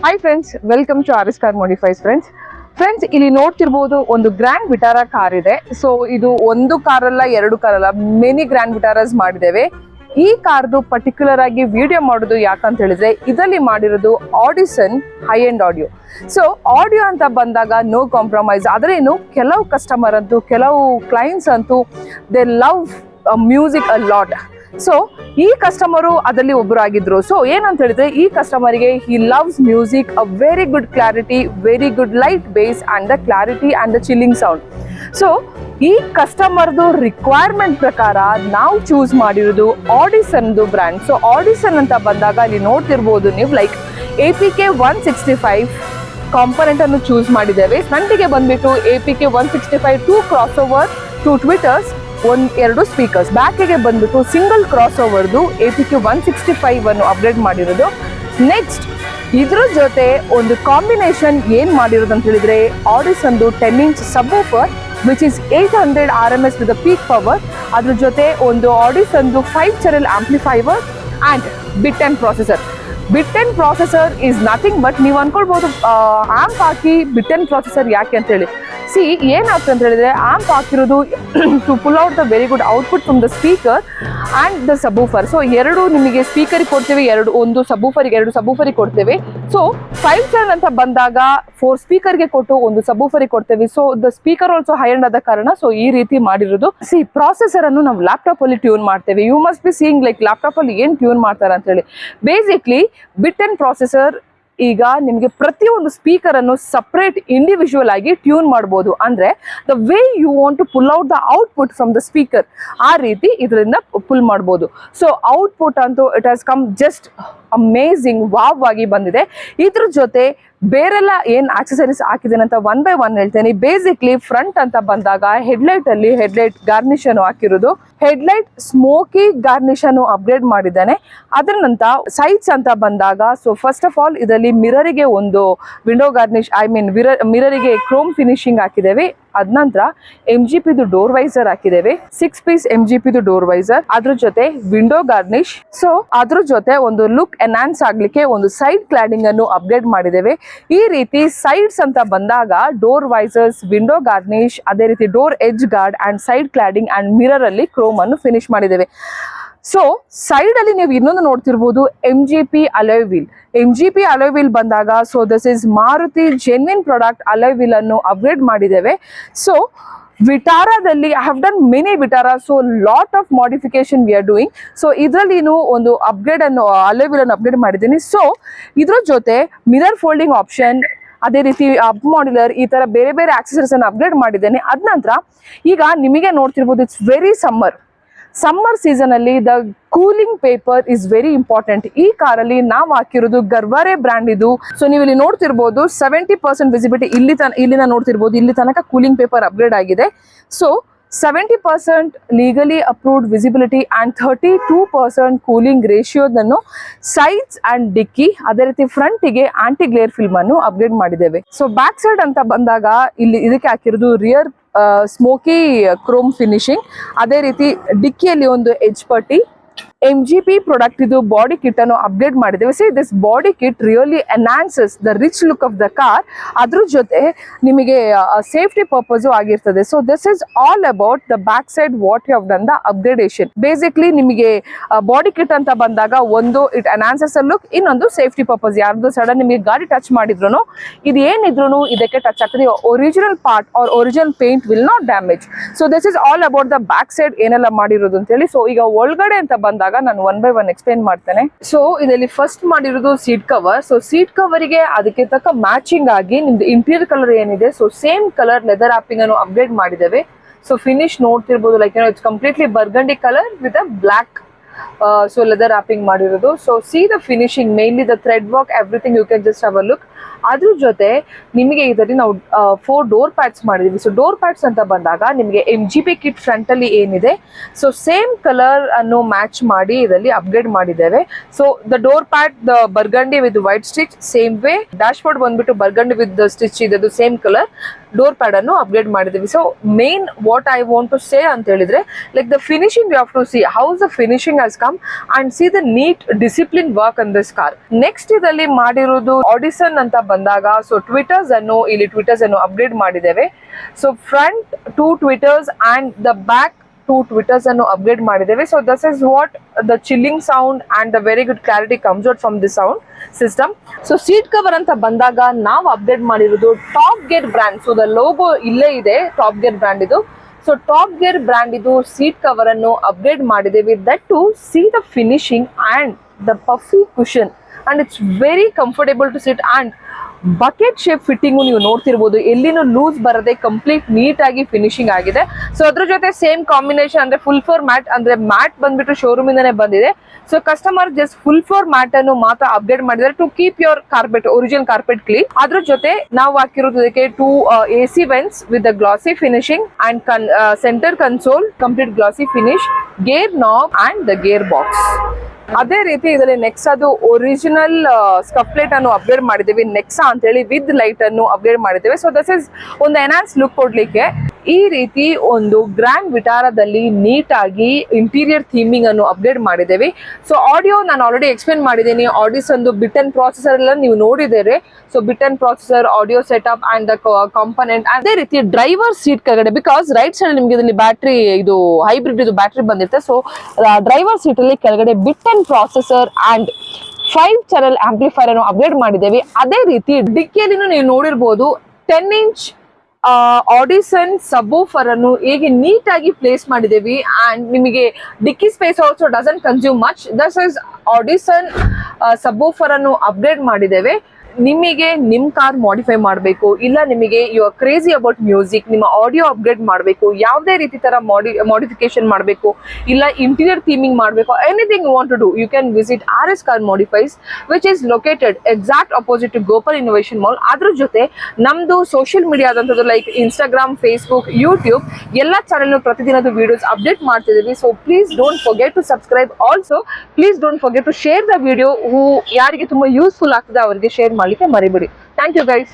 Hi friends, welcome to RS Car Modifies friends ಇಲ್ಲಿ ನೋಡ್ತಿರ್ಬೋದು ಒಂದು ಗ್ರ್ಯಾಂಡ್ ವಿಟಾರಾ ಕಾರ್ ಇದೆ. ಸೊ ಇದು ಒಂದು ಕಾರಲ್ಲ ಎರಡು ಕಾರಲ್ಲ ಮೆನಿ ಗ್ರ್ಯಾಂಡ್ ವಿಟಾರಾಸ್ ಮಾಡಿದ್ದೇವೆ. ಈ ಕಾರ್ದು ಪರ್ಟಿಕ್ಯುಲರ್ ಆಗಿ ವಿಡಿಯೋ ಮಾಡೋದು ಯಾಕಂತ ಹೇಳಿದ್ರೆ ಇದರಲ್ಲಿ ಮಾಡಿರೋದು Audison high end audio. So audio ಅಂತ ಬಂದಾಗ ನೋ ಕಾಂಪ್ರಮೈಸ್. ಆದ್ರೇನು ಕೆಲವು ಕಸ್ಟಮರ್ ಅಂತೂ ಕೆಲವು ಕ್ಲೈಂಟ್ಸ್ ಅಂತೂ they love music a lot. So ಈ ಕಸ್ಟಮರು ಅದರಲ್ಲಿ ಒಬ್ಬರು ಆಗಿದ್ರು. ಸೊ ಏನಂತ ಹೇಳಿದ್ರೆ ಈ ಕಸ್ಟಮರಿಗೆ he loves music, a very good clarity, very good light bass and the clarity and the chilling sound. So ಈ ಕಸ್ಟಮರ್ದು ರಿಕ್ವೈರ್ಮೆಂಟ್ ಪ್ರಕಾರ ನಾವು ಚೂಸ್ ಮಾಡಿರೋದು ಆಡಿಸನ್ದು ಬ್ರ್ಯಾಂಡ್. ಸೊ ಆಡಿಸನ್ ಅಂತ ಬಂದಾಗ ಅಲ್ಲಿ ನೋಡ್ತಿರ್ಬೋದು ನೀವು ಲೈಕ್ APK 165 ಕಾಂಪೊನೆಂಟ್ ಅನ್ನು ಚೂಸ್ ಮಾಡಿದ್ದೇವೆ. ಫ್ರಂಟಿಗೆ ಬಂದ್ಬಿಟ್ಟು APK 165 2 ಕ್ರಾಸ್ ಓವರ್ 2 ಟ್ವಿಟರ್ಸ್, ಎರಡು ಸ್ಪೀಕರ್ಸ್. ಬ್ಯಾಕಿಗೆ ಬಂದ್ಬಿಟ್ಟು ಸಿಂಗಲ್ ಕ್ರಾಸ್ ಓವರ್ದು APK 165 ಅನ್ನು ಅಪ್ಗ್ರೇಡ್ ಮಾಡಿರೋದು. ನೆಕ್ಸ್ಟ್ ಇದ್ರ ಜೊತೆ ಒಂದು ಕಾಂಬಿನೇಷನ್ ಏನ್ ಮಾಡಿರೋದು ಅಂತ ಹೇಳಿದ್ರೆ ಆಡಿಸನ್ದು 10 inch subwoofer which is 800 RMS with peak power. ಅದ್ರ ಜೊತೆ ಒಂದು ಆಡಿಸನ್ದು 5 channel amplifier and bit and processor. Bit and processor is nothing but ನೀವು ಅನ್ಕೊಳ್ಬಹುದು ಆಂಪ್ ಹಾಕಿ ಬಿಟ್ ಅಂಡ್ ಪ್ರಾಸೆಸರ್ ಯಾಕೆ ಅಂತ ಹೇಳಿ. ಸಿ ಏನಾಗ್ತದೆ ಅಂತ ಹೇಳಿದ್ರೆ ಆಂಪ್ ಹಾಕಿರೋದು to pull out the very good output from the speaker and the subwoofer. So ಎರಡು ನಿಮಗೆ ಸ್ಪೀಕರಿಗೆ ಕೊಡ್ತೇವೆ, ಒಂದು ಸಬ್ವೂಫರಿಗೆ ಕೊಡ್ತೇವೆ. ಸೊ 5 channel ಅಂತ ಬಂದಾಗ 4 ಸ್ಪೀಕರ್ಗೆ ಕೊಟ್ಟು ಒಂದು ಸಬ್ವೂಫರಿಗೆ ಕೊಡ್ತೇವೆ. So the speaker also high end ಆದ ಕಾರಣ ಸೊ ಈ ರೀತಿ ಮಾಡಿರೋದು. ಸಿ ಪ್ರಾಸೆಸರ್ ಅನ್ನು ನಾವು ಲ್ಯಾಪ್ಟಾಪ್ ಅಲ್ಲಿ ಟ್ಯೂನ್ ಮಾಡ್ತೇವೆ. You must be seeing like laptop ಅಲ್ಲಿ ಏನ್ ಟ್ಯೂನ್ ಮಾಡ್ತಾರೆ ಅಂತ ಹೇಳಿ. ಬೇಸಿಕ್ಲಿ ಬಿಟ್ ಅಂಡ್ ಪ್ರಾಸೆಸರ್ ಈಗ ನಿಮಗೆ ಪ್ರತಿಯೊಂದು ಸ್ಪೀಕರ್ ಅನ್ನು ಸಪ್ರೇಟ್ ಇಂಡಿವಿಜುವಲ್ ಆಗಿ ಟ್ಯೂನ್ ಮಾಡಬಹುದು. ಅಂದ್ರೆ the way you want to pull out the output from the speaker ಆ ರೀತಿ ಇದರಿಂದ ಪುಲ್ ಮಾಡಬಹುದು. ಸೊ ಔಟ್ಪುಟ್ ಅಂತೂ it has come just amazing, wow ಆಗಿ ಬಂದಿದೆ. ಇದ್ರ ಜೊತೆ ಬೇರೆಲ್ಲ ಏನ್ ಆಕ್ಸೆಸರೀಸ್ ಹಾಕಿದ್ದೇನೆ ಅಂತ ಒನ್ ಬೈ ಒನ್ ಹೇಳ್ತೇನೆ. ಬೇಸಿಕ್ಲಿ ಫ್ರಂಟ್ ಅಂತ ಬಂದಾಗ ಹೆಡ್ಲೈಟ್ ಅಲ್ಲಿ ಹೆಡ್ಲೈಟ್ ಗಾರ್ನಿಶ್ ಅನ್ನು ಹಾಕಿರೋದು. ಹೆಡ್ಲೈಟ್ ಸ್ಮೋಕಿ ಗಾರ್ನಿಶ್ ಅನ್ನು ಅಪ್ಗ್ರೇಡ್ ಮಾಡಿದ್ದಾನೆ. ಅದರ ನಂತರ ಸೈಡ್ಸ್ ಅಂತ ಬಂದಾಗ ಸೊ ಫಸ್ಟ್ ಆಫ್ ಆಲ್ ಇದರಲ್ಲಿ ಮಿರರಿಗೆ ಒಂದು ವಿಂಡೋ ಗಾರ್ನಿಶ್ ಮಿರರಿಗೆ ಕ್ರೋಮ್ ಫಿನಿಶಿಂಗ್ ಹಾಕಿದ್ದೇವೆ. ಅದ ನಂತರ MGPದು ಡೋರ್ ವೈಸರ್ ಹಾಕಿದ್ದೇವೆ. 6 piece MGPದು ಡೋರ್ ವೈಸರ್, ಅದ್ರ ಜೊತೆ ವಿಂಡೋ ಗಾರ್ನಿಶ್. ಸೊ ಅದ್ರ ಜೊತೆ ಒಂದು ಲುಕ್ ಎನ್ಹಾನ್ಸ್ ಆಗ್ಲಿಕ್ಕೆ ಒಂದು ಸೈಡ್ ಕ್ಲಾಡಿಂಗ್ ಅನ್ನು ಅಪ್ಗ್ರೇಡ್ ಮಾಡಿದ್ದೇವೆ. ಈ ರೀತಿ ಸೈಡ್ಸ್ ಅಂತ ಬಂದಾಗ ಡೋರ್ ವೈಸರ್ಸ್, ವಿಂಡೋ ಗಾರ್ನಿಶ್, ಅದೇ ರೀತಿ door edge guard and side cladding and mirror ಅಲ್ಲಿ ಕ್ರೋಮ್ ಅನ್ನು ಫಿನಿಶ್ ಮಾಡಿದ್ದೇವೆ. ಸೊ ಸೈಡ್ ಅಲ್ಲಿ ನೀವು ಇನ್ನೊಂದು ನೋಡ್ತಿರ್ಬೋದು MGP alloy wheel. MGP alloy wheel ಬಂದಾಗ so this is Maruti genuine product alloy wheel ಅನ್ನು ಅಪ್ಗ್ರೇಡ್ ಮಾಡಿದ್ದೇವೆ. ಸೊ ವಿಟಾರಾದಲ್ಲಿ I have done many Vitara, so lot of modification we are doing. So ಇದರಲ್ಲಿ ಒಂದು ಅಪ್ಗ್ರೇಡ್ ಅನ್ನು ಅಲಾಯ್ ವೀಲ್ ಅನ್ನು upgrade ಮಾಡಿದ್ದೀನಿ. So ಇದ್ರ ಜೊತೆ ಮಿರರ್ ಫೋಲ್ಡಿಂಗ್ ಆಪ್ಷನ್, ಅದೇ ರೀತಿ ಅಪ್ ಮಾಡ್ಯುಲರ್, ಈ ತರ ಬೇರೆ ಬೇರೆ ಆಕ್ಸೆಸರೀಸ್ ಅನ್ನು ಅಪ್ಗ್ರೇಡ್ ಮಾಡಿದ್ದೇನೆ. ಅದ ನಂತರ ಈಗ ನಿಮಗೆ ನೋಡ್ತಿರ್ಬೋದು ಇಟ್ಸ್ ವೆರಿ ಸಮ್ಮರ್ ಸೀಸನ್ ಅಲ್ಲಿ the cooling paper is very important. ಈ ಕಾರಲ್ಲಿ ನಾವು ಹಾಕಿರೋದು ಗರ್ವಾರೆ ಬ್ರ್ಯಾಂಡ್ ಇದು. ಸೊ ನೀವು ಇಲ್ಲಿ ನೋಡ್ತಿರ್ಬೋದು 70% ವಿಸಿಬಿಲಿಟಿ ಇಲ್ಲಿಂದ ನೋಡ್ತಿರ್ಬೋದು, ಇಲ್ಲಿ ತನಕ ಕೂಲಿಂಗ್ ಪೇಪರ್ ಅಪ್ಗ್ರೇಡ್ ಆಗಿದೆ. So 70% legally approved visibility and 32% cooling ರೇಷಿಯೋದನ್ನು ಸೈಡ್ಸ್ ಅಂಡ್ ಡಿಕ್ಕಿ, ಅದೇ ರೀತಿ ಫ್ರಂಟಿಗೆ ಆಂಟಿ ಗ್ಲೇರ್ ಫಿಲ್ಮ್ ಅನ್ನು ಅಪ್ಗ್ರೇಡ್ ಮಾಡಿದ್ದೇವೆ. ಸೊ ಬ್ಯಾಕ್ ಸೈಡ್ ಅಂತ ಬಂದಾಗ ಇಲ್ಲಿ ಇದಕ್ಕೆ ಹಾಕಿರೋದು ರಿಯರ್ ಸ್ಮೋಕಿ ಕ್ರೋಮ್ ಫಿನಿಶಿಂಗ್, ಅದೇ ರೀತಿ ಡಿಕ್ಕಿಯಲ್ಲಿ ಒಂದು ಎಡ್ಜ್ ಪಟ್ಟಿ. MGP ಪ್ರಾಡಕ್ಟ್ ಇದು ಬಾಡಿ ಕಿಟ್ ಅನ್ನು ಅಪ್ಗ್ರೇಡ್ ಮಾಡಿದ್ದೇವೆ. See this body kit really enhances the rich look of the car. ಅದ್ರ ಜೊತೆ ನಿಮಗೆ ಸೇಫ್ಟಿ ಪರ್ಪಸ್ ಆಗಿರ್ತದೆ. So this is all about the back side what you have done the upgradation. Basically ನಿಮಗೆ body kit ಅಂತ ಬಂದಾಗ ಒಂದು it enhances a look, ಇನ್ನೊಂದು safety purpose. ಯಾರ್ದು ಸಡನ್ ನಿಮಗೆ ಗಾಡಿ ಟಚ್ ಮಾಡಿದ್ರು ಇದು ಏನಿದ್ರು ಇದಕ್ಕೆ ಟಚ್ ಆಗ್ತದೆ. Original part R original paint will not damage. So this is all about the back side ಏನೆಲ್ಲ ಮಾಡಿರೋದು ಅಂತ ಹೇಳಿ. ಸೊ ಈಗ ಒಳಗಡೆ ಅಂತ ಬಂದಾಗ ಬಂದಾಗ ನಾನು ಒನ್ ಬೈ ಒನ್ ಎಕ್ಸ್ಪ್ಲೇನ್ ಮಾಡ್ತೇನೆ. ಸೊ ಇದರಲ್ಲಿ ಫಸ್ಟ್ ಮಾಡಿರೋದು ಸೀಟ್ ಕವರ್. ಸೊ ಸೀಟ್ ಕವರಿಗೆ ಅದಕ್ಕೆ ತಕ್ಕ ಮ್ಯಾಚಿಂಗ್ ಆಗಿ ನಿಮ್ದು ಇಂಟೀರಿಯರ್ ಕಲರ್ ಏನಿದೆ so same colour leather wrapping ಅನ್ನು ಅಪ್ಡೇಟ್ ಮಾಡಿದ್ದೇವೆ. ಸೊ ಫಿನಿಶ್ ನೋಡ್ತಿರ್ಬೋದು, like it's completely burgundy colour with a black so leather wrapping ಮಾಡಿರೋದು. So see the finishing, mainly the thread work, everything you can just have a look. ಅದ್ರ ಜೊತೆ ನಿಮಗೆ ಇದರಲ್ಲಿ ನಾವು 4 door pads ಮಾಡಿದೀವಿ. So door pads ಅಂತ ಬಂದಾಗ ನಿಮಗೆ MGP ಕಿಟ್ ಫ್ರಂಟ್ ಅಲ್ಲಿ ಏನಿದೆ ಸೊ ಸೇಮ್ ಕಲರ್ ಅನ್ನು ಮ್ಯಾಚ್ ಮಾಡಿ ಇದರಲ್ಲಿ ಅಪ್ಗ್ರೇಡ್ ಮಾಡಿದ್ದೇವೆ. So the door pad the burgundy with white stitch same way, dashboard ಬಂದ್ಬಿಟ್ಟು ಬರ್ಗಂಡಿ ವಿತ್ ದ ಸ್ಟಿಚ್ ಇದೆ ಸೇಮ್ ಕಲರ್ ಡೋರ್ ಪ್ಯಾಡ್ ಅನ್ನು ಅಪ್ಗ್ರೇಡ್ ಮಾಡಿದೀವಿ. So main what I want to say ಅಂತ ಹೇಳಿದ್ರೆ like the finishing you have to see how the finishing has come and C the neat discipline work on this car. Next ಇದರಲ್ಲಿ ಮಾಡಿರೋದು ಆಡಿಸನ್ ಅಂತ ಬಂದಾಗ so ಟ್ವಿಟರ್ಸ್ ಅನ್ನು upgrade ಮಾಡಿದ್ದೇವೆ. So front 2 tweeters and the back 2 tweeters ಅನ್ನು upgrade ಮಾಡಿದ್ದೇವೆ. So this is what the chilling sound and the very good clarity comes out from the sound system. So seat cover ಅಂತ ಬಂದಾಗ ನಾವು update ಮಾಡಿರೋದು top gear brand. So the logo ಇಲ್ಲೇ ಇದೆ, top gear brand ಇದು. So top gear brand ಇದು seat cover ಅನ್ನು update ಮಾಡಿದ್ದೇವೆ. That to see the finishing and the puffy cushion and it's very comfortable to sit. And bucket shape fitting ನೀವು ನೋಡ್ತಿರ್ಬೋದು, ಎಲ್ಲಿನೂ loose ಬರದೆ ಕಂಪ್ಲೀಟ್ ನೀಟ್ ಆಗಿ finishing ಆಗಿದೆ. ಸೊ ಅದ್ರ ಜೊತೆ ಸೇಮ್ ಕಾಂಬಿನೇಷನ್ ಅಂದ್ರೆ ಫುಲ್ ಫ್ಲೋರ್ ಮ್ಯಾಟ್, ಅಂದ್ರೆ ಮ್ಯಾಟ್ ಬಂದ್ಬಿಟ್ಟು ಶೋರೂಮ್ ಇಂದಾನೆ ಬಂದಿದೆ. So customer just full floor mat ಅನ್ನು ಮಾತ್ರ ಅಪ್ಡೇಟ್ ಮಾಡಿದ್ದಾರೆ to keep your carpet, original carpet clean. ಅದ್ರ ಜೊತೆ ನಾವು ಹಾಕಿರೋದು ಇದಕ್ಕೆ 2 AC vents with the glossy finishing and center console complete glossy finish, gear knob and the gear box. ಅದೇ ರೀತಿ ಇದರಲ್ಲಿ ನೆಕ್ಸ್ಟ್ ಅದು ಒರಿಜಿನಲ್ ಸ್ಕಫ್ ಪ್ಲೇಟ್ ಅನ್ನು ಅಪ್ಗ್ರೇಡ್ ಮಾಡಿದ್ದೀವಿ. ನೆಕ್ಸಾ ಅಂತ ಹೇಳಿ ವಿತ್ ಲೈಟ್ ಅನ್ನು ಅಪ್ಗ್ರೇಡ್ ಮಾಡಿದ್ದೇವೆ. ಸೊ ದಿಸ್ ಇಸ್ ಒಂದು ಎನ್ಹಾನ್ಸ್ ಲುಕ್ ಕೊಡ್ಲಿಕ್ಕೆ ಈ ರೀತಿ ಒಂದು ಗ್ರ್ಯಾಂಡ್ ವಿಟಾರಾದಲ್ಲಿ ನೀಟ್ ಆಗಿ ಇಂಟೀರಿಯರ್ ಥೀಮಿಂಗ್ ಅನ್ನು ಅಪ್ಗ್ರೇಡ್ ಮಾಡಿದ್ದೇವೆ. ಸೊ ಆಡಿಯೋ ನಾನು ಆಲ್ರೆಡಿ ಎಕ್ಸ್ಪ್ಲೇನ್ ಮಾಡಿದ್ದೀನಿ. ಆಡಿಸನ್ದು ಬಿಟ್ ಅಂಡ್ ಪ್ರಾಸೆಸರ್ ಎಲ್ಲ ನೀವು ನೋಡಿದ್ದೇವೆ. So bit and processor, audio setup and the component. ಅದೇ ರೀತಿ ಡ್ರೈವರ್ ಸೀಟ್ ಕೆಳಗಡೆ, ಬಿಕಾಸ್ ರೈಟ್ ಸೈಡ್ ನಿಮಗೆ ಇದರಲ್ಲಿ ಬ್ಯಾಟ್ರಿ, ಇದು ಹೈಬ್ರಿಡ್ ಇದು ಬ್ಯಾಟ್ರಿ ಬಂದಿರುತ್ತೆ. ಸೊ ಡ್ರೈವರ್ ಸೀಟ್ ಅಲ್ಲಿ ಕೆಳಗಡೆ bit and processor and 5 channel amplifier ಅನ್ನು ಅಪ್ಗ್ರೇಡ್ ಮಾಡಿದ್ದೇವೆ. ಅದೇ ರೀತಿ ಡಿಕ್ಕಿಯಲ್ಲಿ ನೀವು ನೋಡಿರ್ಬೋದು 10 ಇಂಚ್ ಆಡಿಸನ್ ಸಬ್ವೂಫರ್ ಅನ್ನು ಹೇಗೆ ನೀಟ್ ಆಗಿ ಪ್ಲೇಸ್ ಮಾಡಿದ್ದೇವೆ. ಅಂಡ್ ನಿಮಗೆ dickey space also doesn't consume much. Thus is Audison subwoofer ಅನ್ನು ಅಪ್ಗ್ರೇಡ್ ಮಾಡಿದ್ದೇವೆ. ನಿಮಗೆ ನಿಮ್ಮ ಕಾರ್ ಮಾಡಿಫೈ ಮಾಡಬೇಕು, ಇಲ್ಲ ನಿಮಗೆ you are crazy about music, ನಿಮ್ಮ ಆಡಿಯೋ ಅಪ್ಗ್ರೇಡ್ ಮಾಡಬೇಕು, ಯಾವುದೇ ರೀತಿ ತರ ಮಾಡಿಫಿಕೇಶನ್ ಮಾಡಬೇಕು, ಇಲ್ಲ ಇಂಟೀರಿಯರ್ ಥೀಮಿಂಗ್ ಮಾಡಬೇಕು, anything you want to do, you can visit RS Car Modifies, which is located exact opposite to Gopal innovation mall. ಅದ್ರ ಜೊತೆ ನಮ್ದು ಸೋಷಿಯಲ್ ಮೀಡಿಯಾ ಆದಂಥದ್ದು ಲೈಕ್ ಇನ್ಸ್ಟಾಗ್ರಾಮ್, ಫೇಸ್ಬುಕ್, ಯೂಟ್ಯೂಬ್ ಎಲ್ಲ ಚಾನೆಲ್ ಪ್ರತಿದಿನದ ವಿಡಿಯೋಸ್ ಅಪ್ಡೇಟ್ ಮಾಡ್ತಿದ್ದೀವಿ. So please don't forget to subscribe. Also please don't forget to share the video. ಯಾರಿಗೆ ತುಂಬಾ useful ಆಗ್ತದೆ ಅವರಿಗೆ ಶೇರ್ ಮಾಡಲಿಕ್ಕೆ ಮರಿಬೇಡಿ. Thank you guys.